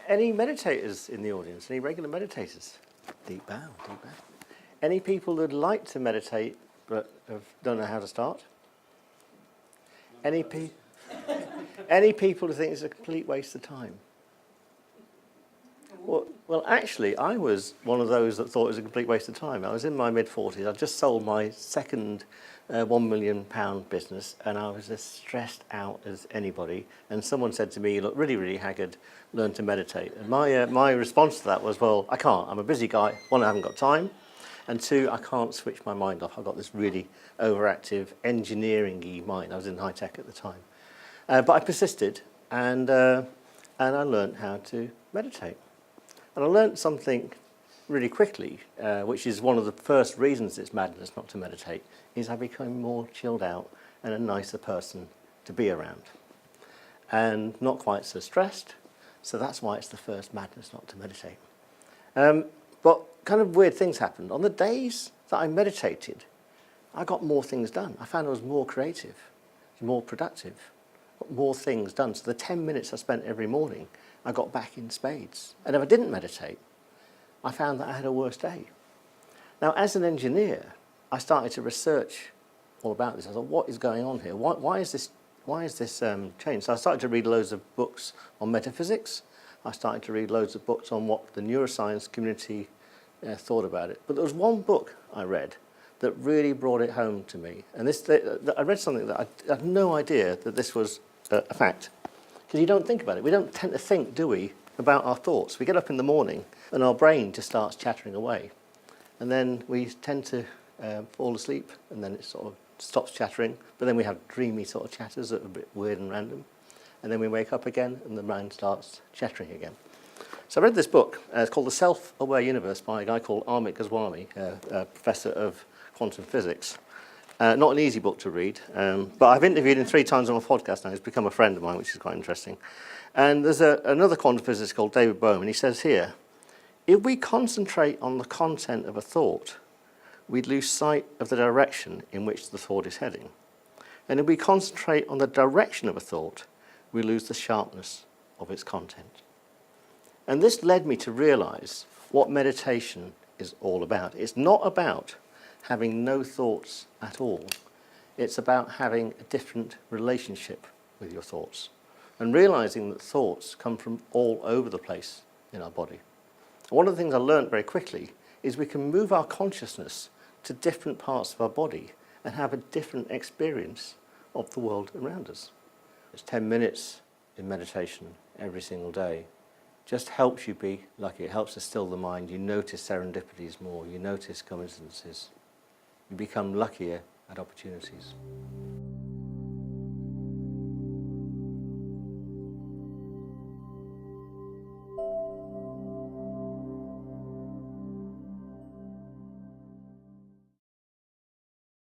Any meditators in the audience? Any regular meditators? Deep bow, deep bow. Any people who'd like to meditate but don't know how to start? Any people who think it's a complete waste of time? Well, actually, I was one of those that thought it was a complete waste of time. I was in my mid-40s. I just sold my second £1 million business, and I was as stressed out as anybody. And someone said to me, "You look really, really haggard. Learn to meditate." And my response to that was, "Well, I can't. I'm a busy guy. One, I haven't got time, and two, I can't switch my mind off. I've got this really overactive engineering-y mind." I was in high tech at the time, but I persisted, and I learned how to meditate. And I learned something really quickly, which is one of the first reasons it's madness not to meditate, is I became more chilled out and a nicer person to be around. And not quite so stressed, so that's why it's the first madness not to meditate. But kind of weird things happened. On the days that I meditated, I got more things done. I found I was more creative, more productive, got more things done. So the 10 minutes I spent every morning, I got back in spades. And if I didn't meditate, I found that I had a worse day. Now, as an engineer, I started to research all about this. I thought, what is going on here? Why is this changed? So I started to read loads of books on metaphysics. I started to read loads of books on what the neuroscience community thought about it. But there was one book I read that really brought it home to me. And I read something that I had no idea that this was a fact. Because you don't think about it. We don't tend to think, do we, about our thoughts. We get up in the morning and our brain just starts chattering away. And then we tend to fall asleep and then it sort of stops chattering. But then we have dreamy sort of chatters that are a bit weird and random. And then we wake up again and the mind starts chattering again. So I read this book. It's called The Self-Aware Universe by a guy called Amit Goswami, a professor of quantum physics. Not an easy book to read, but I've interviewed him 3 times on my podcast now. He's become a friend of mine, which is quite interesting. And there's another quantum physicist called David Bohm, and he says here, if we concentrate on the content of a thought, we'd lose sight of the direction in which the thought is heading. And if we concentrate on the direction of a thought, we lose the sharpness of its content. And this led me to realize what meditation is all about. It's not about having no thoughts at all. It's about having a different relationship with your thoughts and realizing that thoughts come from all over the place in our body. One of the things I learned very quickly is we can move our consciousness to different parts of our body and have a different experience of the world around us. It's 10 minutes in meditation every single day. Just helps you be lucky. It helps to still the mind. You notice serendipities more. You notice coincidences. You become luckier at opportunities.